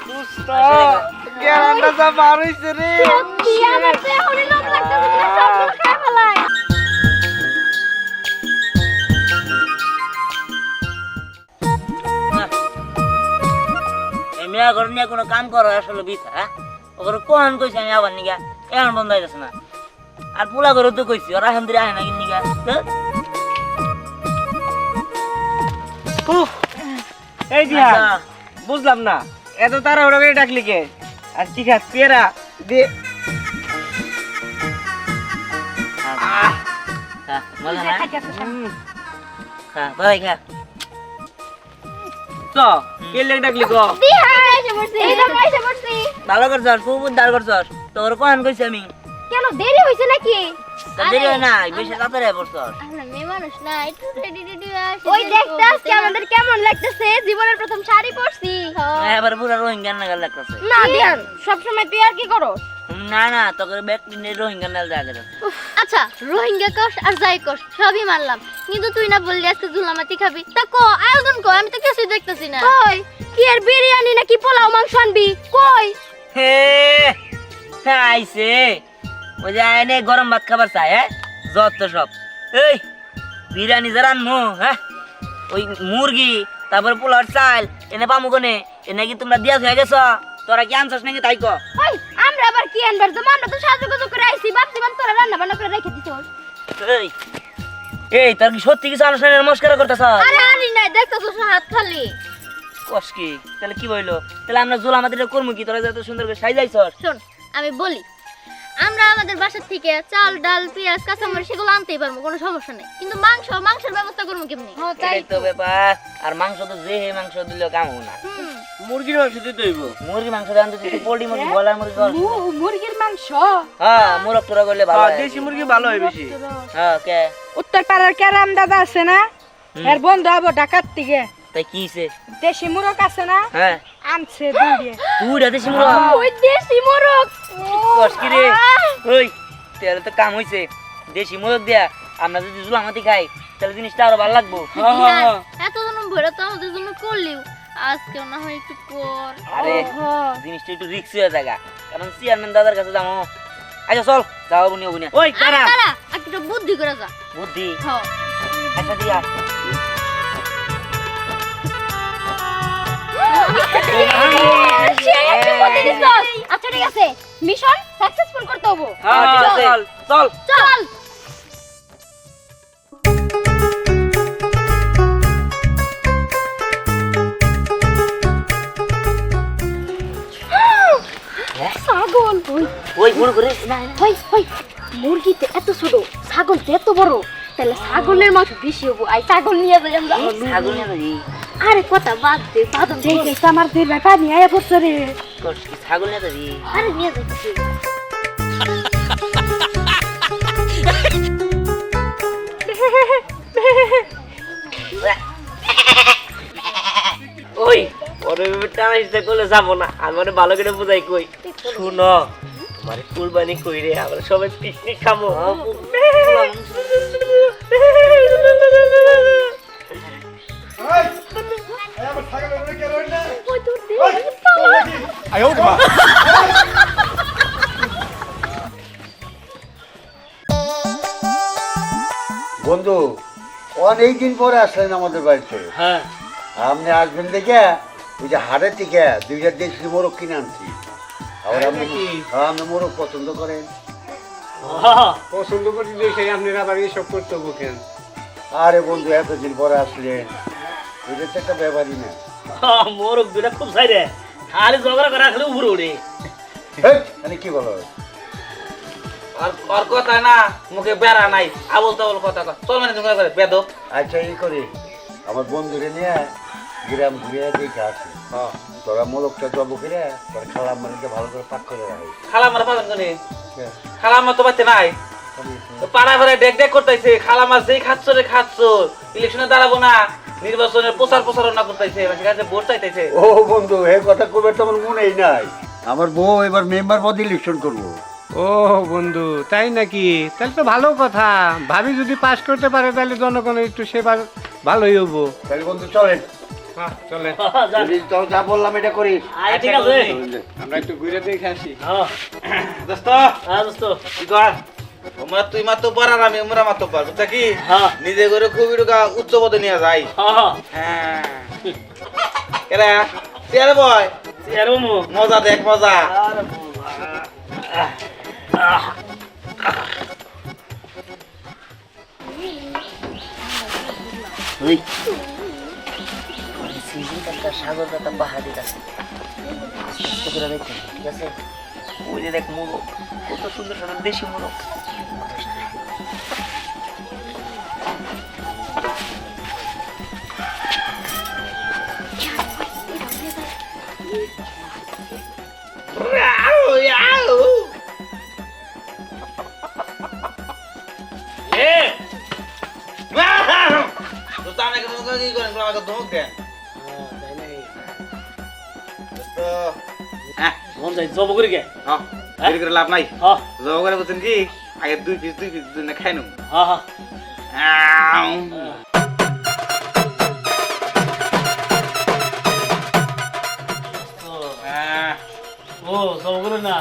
দুস্তা গ্যারান্টা যা বার হইছে রে সত্যি আমার তো এখনই লোভ লাগতেছে না সব খাই ফেলাই এই মেয়া ঘর নিয়ে কোনো কাম করার আসলে বিথা ওগুলো কোন কইছি আমি আবার নিগা এখন বন্ধ হইতেছে না আর পোলা ঘরে তো কইছি ওরা এখন দিয়ে আহে না কিন নিগা এই দিয়া বুঝলাম না এত তাড়াহুড়ো করে ডাকলি কে আর কি খাস পেয়ারা দে মজা না খা ভাই খা তো কে লেগ ডাকলি গো দিয়া এসে পড়ছি এই তো এসে পড়ছি ভালো করছস খুব উদ্ধার করছস তোর কোন কইছি আমি কেন দেরি হইছে নাকি দেরি হয় না বেশি তাড়াতাড়ি পড়ছস আমরা মেয়ে মানুষ না একটু রেডি আসি ওই দেখতে আজকে আমাদের কেমন লাগতেছে জীবনের প্রথম শাড়ি পরছি এবার পুরো রোহিঙ্গা নাগাল লাগতেছে না দিয়ান সব সময় তুই আর কি করো না না তোকে ব্যাগ কিনে রোহিঙ্গা নাল জায়গা আচ্ছা রোহিঙ্গা কস আর যাই কস সবই মানলাম কিন্তু তুই না বললি আজকে জুলামাতি খাবি তা কো আয়োজন কো আমি তো কিছুই দেখতেছি না কই কি আর বিরিয়ানি নাকি পোলাও মাংস আনবি কই হে আইছে ওই যে এনে গরম ভাত খাবার চাই যত সব এই বিরিয়ানি যারা আনমু ওই মুরগি তারপরে পোলার চাল এনে পামু কোনে এনে কি তোমরা দিয়া হয়ে গেছ তোরা কি আনছস নাকি তাই কো ওই আমরা আবার কি আনবার জন্য আমরা তো সাজুগুজু করে আইছি ভাবছি তোরা রান্না বান্না করে রেখে দিছস এই এই তোর কি সত্যি কিছু আনছ না নমস্কার করতেছ আরে আনি নাই দেখতেছস হাত খালি কস কি তাহলে কি বইলো তাহলে আমরা জোলা আমাদের করমু কি তোরা এত সুন্দর করে সাজাইছস শোন আমি বলি আমরা আমাদের বাসা থেকে চাল ডাল পেঁয়াজ কাঁচামরিচ সেগুলো আনতেই পারবো কোনো সমস্যা নেই কিন্তু মাংসের ব্যবস্থা করবো কেমনি এটাই তো ব্যাপার আর মাংস তো যে মাংস দিলেও কাম হবে না মুরগির মাংস দিতে হইব মুরগি মাংস আনতে তুই পোল্ট্রি মুরগি বলার মুরগি কর মুরগির মাংস হ্যাঁ মুরগ তোরা করলে ভালো হয় দেশি মুরগি ভালো হয় বেশি হ্যাঁ কে উত্তর পাড়ার ক্যারাম দাদা আছে না এর বন্ধু আবো ঢাকার থেকে তাই কি হইছে দেশি মুরগ আছে না হ্যাঁ আনছে দুইয়ে তুই দেশি মুরগ ওই দেশি মোরগ কস কি রে ওই তাহলে তো কাম হইছে দেশি মুরগ দিয়া আমরা যদি জুলামাতি খাই তাহলে জিনিসটা আরো ভালো লাগবো এতজন ভরে তো আমাদের জন্য করলিও আজকে না হয় একটু কর আরে জিনিসটা একটু রিস্ক হয়ে জায়গা কারণ চেয়ারম্যান দাদার কাছে যাবো আচ্ছা চল যাও বুনি বুনি ওই কারা তারা একটু বুদ্ধি করে যা বুদ্ধি হ্যাঁ আচ্ছা দিয়া আচ্ছা ঠিক আছে মিশন সাকসেসফুল করতে হবে হ্যাঁ ঠিক আছে চল চল ছাগল ওই বড় করে হই হই মুরগিতে এত ছোট ছাগলতে এত বড় তাহলে ছাগলের মাংস বেশি হবো আই ছাগল নিয়ে যাই আমরা ছাগল না রে আরে কথা বাদ দে বাদম দেখে আমার দুই বেটা নিয়ে আয়া পড়ছে রে কস কি ছাগল না রে আরে নিয়ে যাইতেছি ওই ওরে টানা ইচ্ছা করলে যাবো না আমার ভালো করে বুঝাই কই শুনো তোমার কুরবানি কই রে আমরা সবাই পিকনিক খাবো বন্ধু অনেক দিন পরে আসলেন আমাদের বাড়িতে। হ্যাঁ আপনি আসবেন দেখে ওই যে হাটের থেকে দুইটা দেশি মোরগ কিনে আনছি। আবার আপনি মোরগ পছন্দ করেন? পছন্দ করি দেখে আপনারা আবার এসব করতে বকেন। আরে বন্ধু এতদিন পরে আসলেন, এটা তো একটা ব্যাপারই না। মোরগ দুটা খুব চাই রে, খালি ঝগড়া করে রাখলে উপরে উড়ে। মানে কি বলো? আর কথা না মুখে বেড়া নাই, আবল তাবল কথা কয়। চল মানে তুমি করে বেদব। আচ্ছা এই করি, আমার বন্ধুরে নিয়ে গ্রাম ঘুরে দেখে আসি। তোরা মোরগটা জব করে তোর খালাম মানে ভালো করে পাক করে রাখি। খালামার পাবেন কোনে? খালামার তো বাড়তে নাই, পাড়া ভরে ডেক ডেক করতেছে। খালামার যেই খাচ্ছ রে খাচ্ছ, ইলেকশনে দাঁড়াবো না, নির্বাচনের প্রচারণা করতেছে, কাছে ভোট চাইতেছে। ও বন্ধু এই কথা করবে তো আমার মনেই নাই। আমার বউ এবার মেম্বার পদ ইলেকশন করবো। ও বন্ধু তাই নাকি? তাহলে তো ভালো কথা। ভাবি যদি পাস করতে পারে তাহলে জনগণের একটু সেবা ভালোই হবো। তাহলে বন্ধু চলেন হ্যাঁ চলে যদি তো যা বললাম এটা করি আয় ঠিক আছে আমরা একটু ঘুরে দেখে আসি হ্যাঁ দোস্ত হ্যাঁ দোস্ত কি কর ওমরা তুই মাত্র পার আর আমি ওমরা মাত্র পার বুঝছা কি হ্যাঁ নিজে করে খুবই ঢুকা উচ্চ পদে নিয়ে যাই হ্যাঁ হ্যাঁ কেরা চেয়ারে বয় এরমু মজা দেখ মজা ওই সিজন একটা সাগর একটা পাহাড়ি আছে তোরা দেখো ঠিক আছে ওই যে দেখ মোরগ কত সুন্দর সুন্দর দেশি মোরগ এ দোস্ত আমি কি করেন আমাকে ধমক দেন দোস্ত হ্যাঁ মন যাই জব করে গে হ্যাঁ দেরি করে লাভ নাই হ্যাঁ জব করে বলছেন কি আগে দুই পিস খাই নেব হ্যাঁ ও জব করে না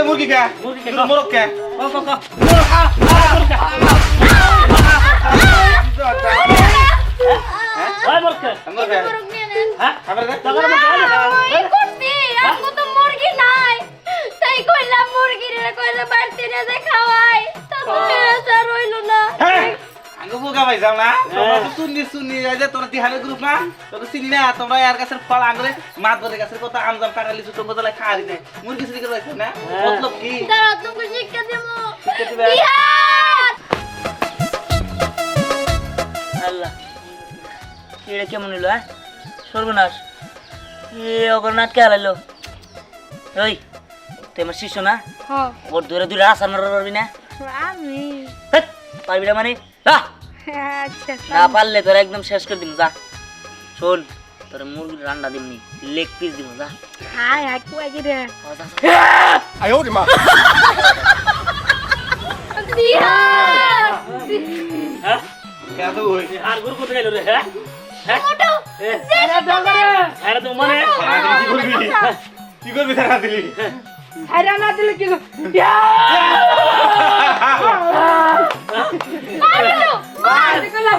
মুরগি কে মোরগ কে মোরগ নিয়ে নেন হ্যাঁ এই করছি আজকে তো মুরগি নাই তাই কইলাম মুরগি রে কইলা বাড়তে নিয়ে যাই খাওয়াই তারপরে আর রইলো না আঙ্গো বোকা পাইছাও না তোমরা তো শুনি এই যে তোরা তিহারের গ্রুপ না তোকে চিনি না তোমরা এর কাছে ফল আঙ্গুরে মাত বলে গাছের কথা আমজাম কাটা লিচু তোমরা তো খাওয়ারি না মুরগি সিরি করে না মতলব কি দাঁড়া তোমাকে শিক্ষা দেবো শিক্ষা দিবে? বিহার আল্লাহ এটা কেমন হইলো হ্যাঁ সর্বনাশ এ অগর নাটকে হারাইলো ওই তুই আমার শিষ্য না হ্যাঁ ওর ধরে দুইটা আসার মারা পারবি না আমি হেৎ, পারবি না মানে আচ্ছা না পারলে তোরা একদম শেষ করে দিম যা শোন তোর মুরগির রান্না দিমনি লেগ পিস দিম যা হাই হাই কুয়া কি রে বিহার হ্যাঁ কেন হই আর গুরু কোথায় গেল রে হ্যাঁ হ্যাঁ মোটো আরে তো মানে কি করবি তারা দিলি আরে না দিলে কি মারো গেলাম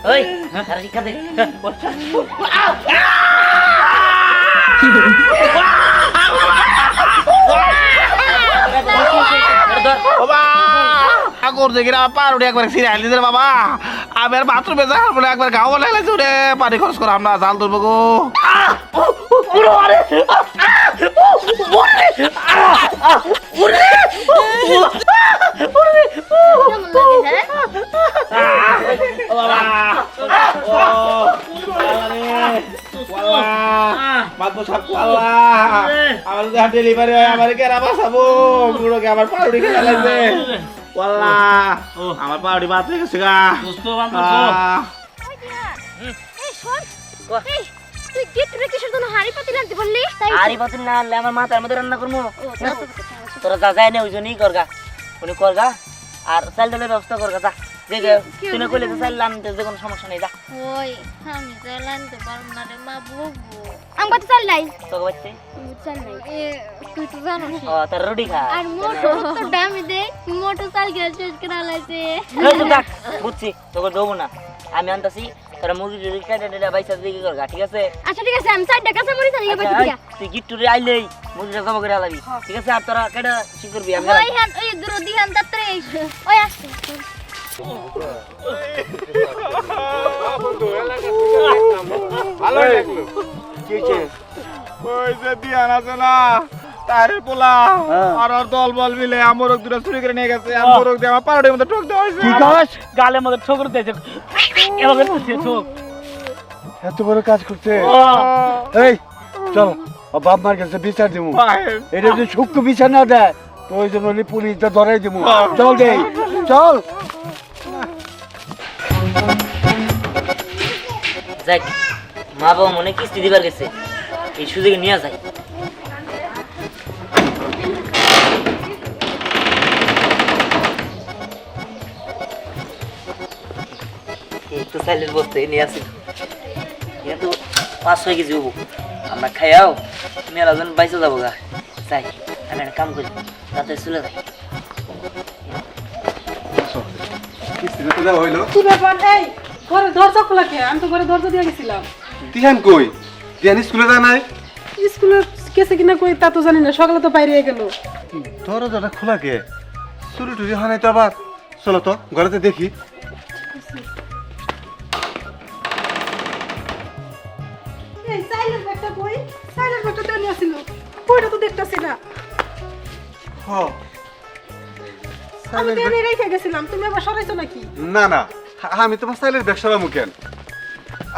ওই আরে শিক্ষা দে বাবা আগর দেখি না পারুটি একবার সিরিয়াল দিতে বাবা আমি আর বাথরুমে যা বলে একবার গাও বলে লাগছে রে পানি খরচ করে আমরা জাল তুলবো গো কেমন লাগে হ্যাঁ মাতবো সব আল্লাহ আমার যদি ডেলিভারি হয় আমার কেরা বাঁচাবো বুড়োকে আমার পাউডি খেলা লাগবে আল্লাহ আমার পাউডি বাদ হয়ে গেছে গা দোস্ত বান্ধব এই শোন এই তুই গেট রে কিসের জন্য হাড়ি পাতিল আনতে বললি আরি পাতিল না আনলে আমার মাথার মধ্যে রান্না করবো তোরা যা যায় না ওই জন্যই করগা উনি করগা আর চাল ডালের ব্যবস্থা করগা যা যে তুই না করলে তো চাল আনতে যে কোনো সমস্যা নেই যা ওই আমি চাল আনতে পারবো না রে মা বুবু আমি কত চাল নাই তোকে বাচ্চা চাল নাই তুই তো জানোস ও তার রুটি খা আর মোটো তো দামি দে মোটো চাল গেল শেষ করে আলাইছে এই তো দেখ বুঝছি তোকে দেবো না আমি আনতাছি তোরা মুরগি টুরগি কেটে বাইসা দিকে করগা ঠিক আছে আচ্ছা ঠিক আছে আমি চারটা কাঁচা মরিচ আনিয়ে আচ্ছা, পাঠিয়ে দিয়া তুই গিট্টুরে আইলেই মুরগিটা জমা করে আলাবি ঠিক আছে আর তোরা কেটে ঠিক করবি আমি ওই হ্যাঁ ওই দূর দিহান তাত্রে ওই আসছে ভালো লাগলো কি হয়েছে ওই যে দিয়ান আছে না তারে পোলা হ্যাঁ। আর ওর দল বল মিলে আমার দুটো চুরি করে নিয়ে গেছে আমার দিয়ে আমার পাউডারের মধ্যে ঠোক দেওয়া হয়েছে কি কাজ গালের মধ্যে ঠোকর দিয়েছে এভাবে ঠোক এত বড় কাজ করছে এই চল ও বাপ মার কাছে বিচার দিমু এটা যদি সূক্ষ্ম বিচার না দেয় তো ওই জন্য পুলিশটা ধরাই দিমু চল দে চল যাক মা বাবা মনে কিস্তি দিবার গেছে এই সুযোগে নিয়ে যায় এই তো সাইলের বসতে নিয়ে আসি কিন্তু 500 কেজি হবো আমরা খাইয়াও মেলাজন বাইসে যাবো গা যাই আমি একটা কাম করি তাতে চলে যাই কি ব্যাপার এই ঘরে দরজা খোলা কে আমি তো ঘরে দরজা দিয়ে গেছিলাম তিহান কই তিহান স্কুলে যায় নাই স্কুলে গেছে কিনা কই তা তো জানি না সকালে তো বাইরে গেল দরজাটা খোলা কে চুরি টুরি হয় নাই তো আবার চলো তো ঘরেতে দেখি এই সাইলের ব্যাগটা কই সাইলের ব্যাগটা তো নিয়ে আসিল কইটা তো দেখতাছি না হ আমি তো এনে রেখে গেছিলাম তুমি আবার সরাইছো নাকি না না আমি তোমার স্টাইলের ব্যবসা মুখেন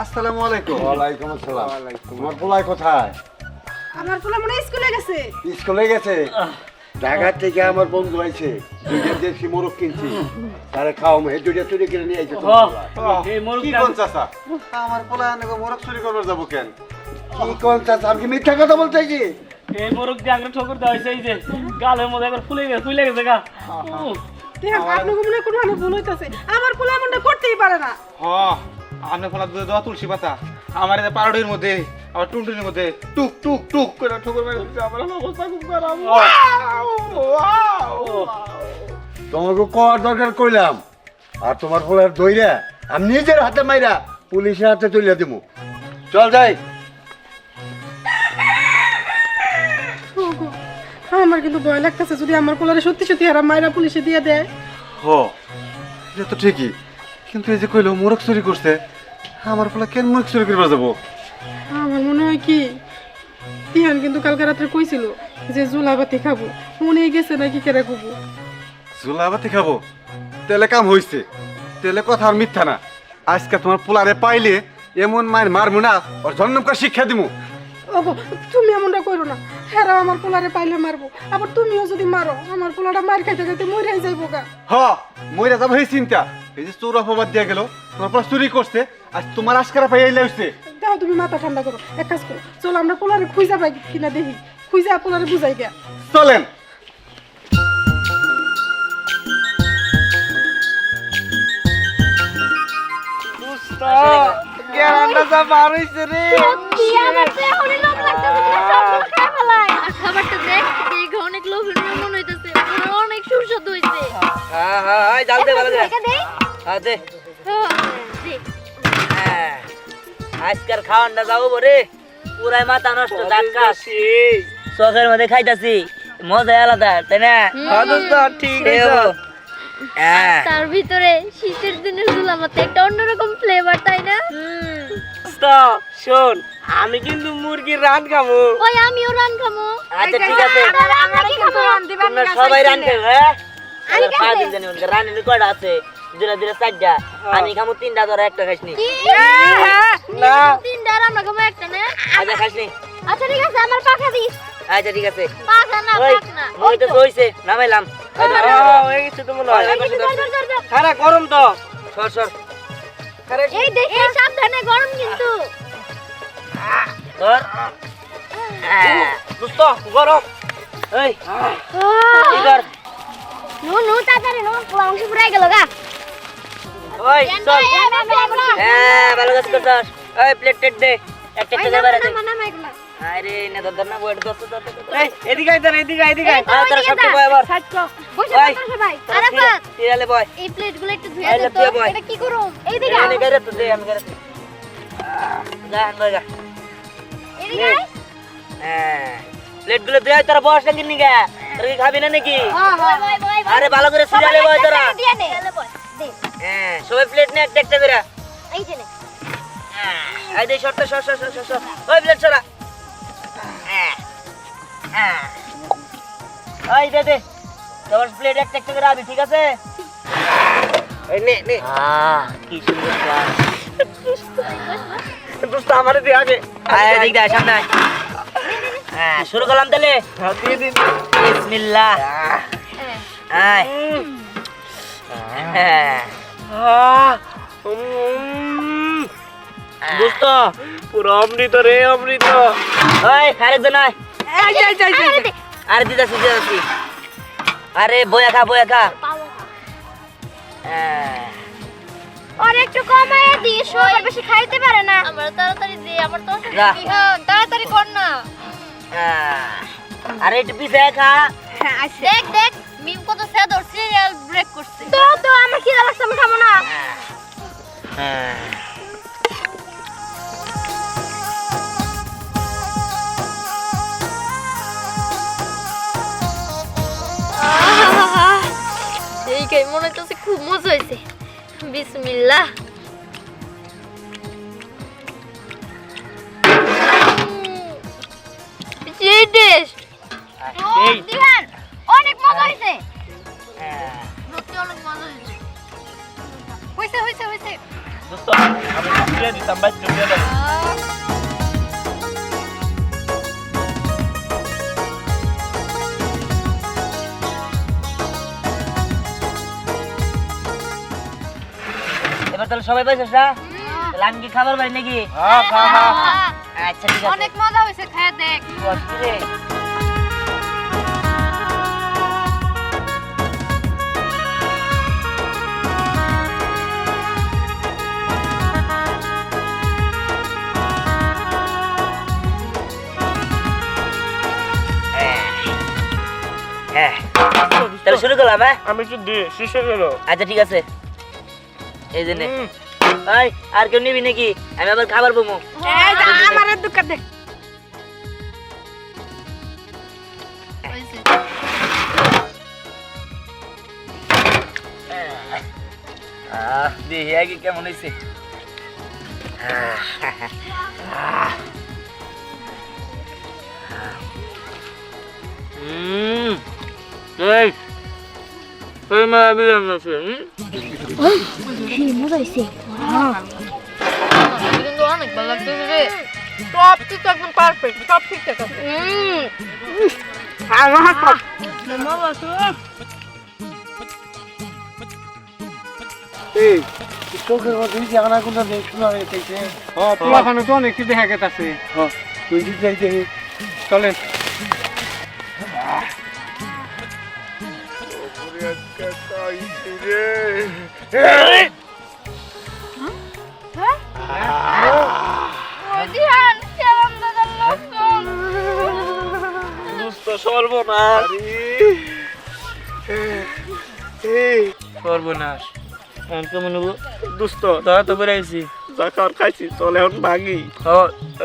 আসসালামু আলাইকুম ওয়ালাইকুম আসসালাম তোমার পোলাই কোথায় আমার পোলা মনে হয় স্কুলে গেছে স্কুলে গেছে ঢাকা থেকে আমার বন্ধু আইছে দুইটা দেশি মোরগ কিনছি তারে খাও হে দুইটা চুরি করে নিয়ে আইছে কি কোন চাচা আমার পোলা আনগো মোরগ চুরি করবার যাব কেন কি কোন চাচা আমি কি মিথ্যা কথা বলতে কি এই মোরগ দিয়ে আগে ঠোকর দেওয়া হয়েছে এই যে গালের মধ্যে একবার ফুলে গেছে গা দেখ আপনি মনে হয় কোনো মানে ভুল হইতাছে আমার পোলা এমনটা করতেই পারে না হ আমি ফলা দুধে দেওয়া তুলসী পাতা আমার এই পাউডারের মধ্যে আবার টুনটুনির মধ্যে টুক টুক টুক করে ঠোকর মেরে দিচ্ছে আমার অবস্থা খুব খারাপ তোমাকে কর দরকার কইলাম আর তোমার পোলার দইরা আমি নিজের হাতে মাইরা পুলিশের হাতে তুলে দিমু চল যাই ওগো, আমার কিন্তু ভয় লাগতেছে যদি আমার পোলারে সত্যি সত্যি হারা মাইরা পুলিশে দিয়ে দেয় হ এটা তো ঠিকই কিন্তু এই যে কইলো মোরগ চুরি করছে আমার পোলা কেন মোরগ চুরি করবার যাবো আমার মনে হয় কি তিয়ান কিন্তু কালকে রাত্রে কইছিল যে জুলাবাতি খাবো মনে গেছে নাকি কেরা খাবো জুলাবাতি খাবো তেলে কাম হইছে তেলে কথা আর মিথ্যা না আজকে তোমার পোলারে পাইলে এমন মায়ের মারমু না ওর জন্মকার শিক্ষা দিমু ওগো তুমি এমনটা করো না হেরা আমার পোলারে পাইলে মারবো আবার তুমিও যদি মারো আমার পোলাটা মার খাইতে খাইতে মরে যাইবো গা হ মইরা যাবো এই চিন্তা এই যে চোর অপবাদ দিয়া গেল তোমার পোলা চুরি করছে আর তোমার আজকারা পাই আইলে হইছে দাও তুমি মাথা ঠান্ডা করো এক কাজ করো চলো আমরা পোলারে খুঁজা পাই কিনা দেখি খুঁজা পোলারে বুঝাই গা চলেন গ্যারান্ডা যা বার হইছে রে সত্যি আমার তো এখনই লোভ লাগতেছে তুমি সবগুলো খেয়ে ফেলাই আর খাবারটা দেখ দেখে অনেক লোভনীয় মনে হইতেছে অনেক সুস্বাদু হইছে হ্যাঁ হ্যাঁ জাল দে ভালো দে দেখা দেই হ্যাঁ দে দে হ্যাঁ আজকাল খাওয়ানটা যাবো বরে পুরাই মাথা নষ্ট ধাক্কা চোখের মধ্যে খাইতাছি মজা আলাদা তাই না ঠিক হ্যাঁ তার ভিতরে শীতের দিনের জুলামাতে একটা অন্যরকম ফ্লেভার তাই না শোন আমি কিন্তু মুরগির রান খাবো ওই আমিও রান খামো আচ্ছা ঠিক আছে আমরা কি খাবো তোমরা সবাই রান খাবে হ্যাঁ আমি খাবো। খাওয়া দিন জানি রানের কয়টা আছে দুরা দুরা চারটা আমি খামো তিনটা ধরে একটা খাসনি কি না। তিনটা আর আমরা খামো একটা না আচ্ছা খাসনি আচ্ছা ঠিক আছে আমার পাখা দিস আচ্ছা ঠিক আছে পাখা না ওই পাখা না মই তো হইছে নামাইলাম হয়ে গেছে তো মনে হয় ধর। খারা গরম তো সর সর এই দেখি সাবধানে গরম কিন্তু ধর দোস্ত গরম এই কি কর নো তাড়াতাড়ি নো মাংস পুরাই গেল গা ওই চল হ্যাঁ ভালো কাজ করছস ওই প্লেট টেট দে একটা একটা দেবার আছে আরে না ধর না বড় দোস্ত এই এদিকে আইতেন এদিকে এদিকে আর তোরা সবটি বয় আবার বসে ওই। বসে সবাই আরাফাত তিরালে বয় এই প্লেটগুলো একটু ধুয়ে এই দে লে, তো ধুয়ে বয়। এটা কি করুম এই দিকে আমি করে তো দে আমি করে যা আনবা যা এদিকে আয়। হ্যাঁ প্লেট গুলো দে তোরা বস না কিনি গা তোরা কি খাবি না নাকি বয়, আরে ভালো করে সিরিয়ালে বয় তোরা দিয়ে নে দে হ্যাঁ সবাই প্লেট নে একটা একটা করে এই যে নে এই দে শর্ট শর্ট শর্ট শর্ট ওই প্লেট ছড়া এই দে দে তোর প্লেট একটা একটা করে আবি, ঠিক আছে? এই নে নে কি সুন্দর কাজ। দোস্ত আমারে দে আগে আয় দেখ দে সামনে আয়। হ্যাঁ শুরু করলাম তাহলে। দিয়ে দিন বিসমিল্লাহ। আয় হ্যাঁ দোস্ত পুরো অমৃত রে অমৃত। ওই আরেকজন আয়। আরে দিদাসি দিদাসি। আরে বয়া খা বয়া খা। হ্যাঁ আর একটু কমায় দিস, সবাই বেশি খাইতে পারে না। আমার তাড়াতাড়ি দে, আমার তো যা। তাড়াতাড়ি কর না। আরে একটু পিছে খা। দেখ দেখ মিম কত সেদর সিরিয়াল ব্রেক করছে। তো তো আমার খিদা লাগছে, আমি খাবো না। এই খাই মনে হচ্ছে খুব মজা হয়েছে। বিসমিল্লাহ। এই টেস্ট দিহান অনেক মজা হয়েছে। সত্যি অনেক মজা হয়েছে। হয়েছে হয়েছে হয়েছে। দোস্ত আমি দিয়ে দিতাম ভাই, তুমি দিয়ে দাও। এবার তাহলে সবাই পাইছিস না? তাহলে আমি কি খাবার পাই নাকি? আচ্ছা ঠিক আছে। অনেক মজা হয়েছে, খেয়ে দেখ। বস রে। হ্যাঁ তাহলে শুরু করলাম। হ্যাঁ আমি একটু দিয়ে শেষ হয়ে গেল। আচ্ছা ঠিক আছে। এই জন্য এই আর কেউ নিবি নাকি? আমি আবার খাবার পাবো। আমার দোকান দে। হয়েছে। দেখি আগে কেমন হয়েছে। কিন্তু অনেক ভালো লাগতেছে রে। সব কিছু একদম পারফেক্ট, সব ঠিকঠাক আছে। এই চোখের মধ্যে যে আনাগুলো নেই শোনা হয়েছে। পোলাখানে তো অনেক কিছু দেখা গেছে। তুই যদি যাই দেখি চলেন। দিহান কেমন মজা লাগছে। দোস্ত সর্বনাশ সর্বনাশ। কেমন হবো? দোস্ত ধরা তো বেড়াইছি। যা খাওয়ার খাইছি চলে এখন ভাগি।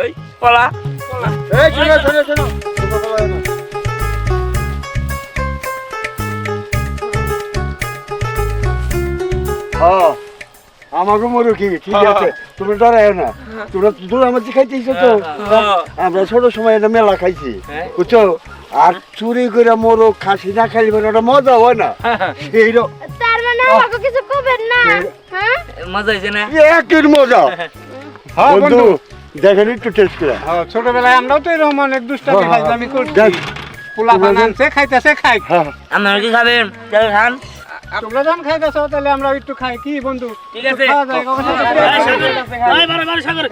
এই পলা এই শোনো শোনো শোনো তোমরা বলো না। আমাকে মরু কি ঠিক আছে, তুমি ডরায় না। তোমরা দূর আমার খাইতেছো তো, আমরা ছোট সময় এটা মেলা খাইছি বুঝছো। আর চুরি করে মরো খাসি না খাইলে মানে ওটা মজা হয় না। সেই তার মানে আমাকে কিছু কবেন না। হ্যাঁ মজা হয়েছে না? একটু মজা বন্ধু দেখেন একটু টেস্ট করে। ছোটবেলায় আমরাও তো এরকম অনেক দুষ্টামি হ্যাঁ, ফাজলামি করছি। দেখ, পোলাপান আনছে খাইতেছে খাই। হ্যাঁ আপনারা কি খাবেন? চল খান। তোমরা যখন খাইতেছো তাহলে আমরা একটু খাই কি বন্ধু? ঠিক আছে। খাওয়া যায়, কখন সাথে এই প্লেট সাগর, করে এই বারে বারে সাগর।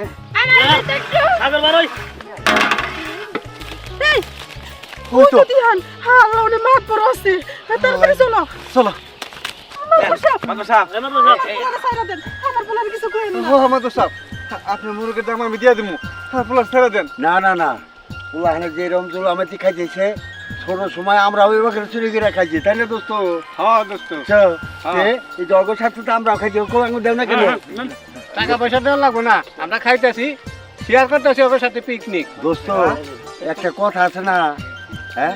সাগর বারোই। ওই তো দিহান হ্যাঁ ওনে মাত বড় আছে। তাড়াতাড়ি চলো। চলো। মাদর সাহেব, পোলারে ছাইরা দেন। আমার পোলারে কিছু কইেন না। ও মাদর সাহেব, আপনার মুরগির দাম আমি দিয়ে দিবো। হ্যাঁ পোলা ছেড়ে দেন। না না না ওখানে যে রমজুল আমাদের খাইতেছে ছোট সময় আমরা ওই বাকি চুরি করে খাইছি তাই না দোস্ত? হ্যাঁ দোস্ত, এই জগৎ সাথে তো আমরা খাইছি ওকে আঙুল দেও না কেন? টাকা পয়সা দেওয়া লাগবো না, আমরা খাইতেছি শেয়ার করতেছি ওর সাথে পিকনিক। দোস্ত একটা কথা আছে না, হ্যাঁ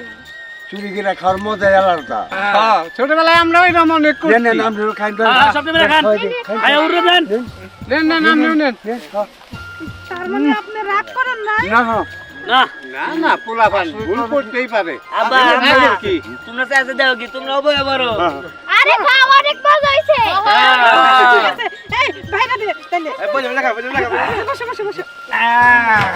চুরি করে খাওয়ার মজাই আলাদা। হ্যাঁ ছোটবেলায় আমরা ওই রকম অনেক করছি। নেন আমরা খাই সব মিলে খান। আয় উড়ে দেন। নেন নেন আপনিও নেন। তার মানে আপনি রাগ করেন না? না না না না না পোলা পান ভুল করতেই পারে আব্বা আপনাদের কি? তোমরা চাচা দাও কি তোমরা অবয় আবারও আরে খাওয়া অনেক মজা হইছে ঠিক আছে এই ভাইরা দে তাইলে বলে লাগা বসে বসে বসে আহ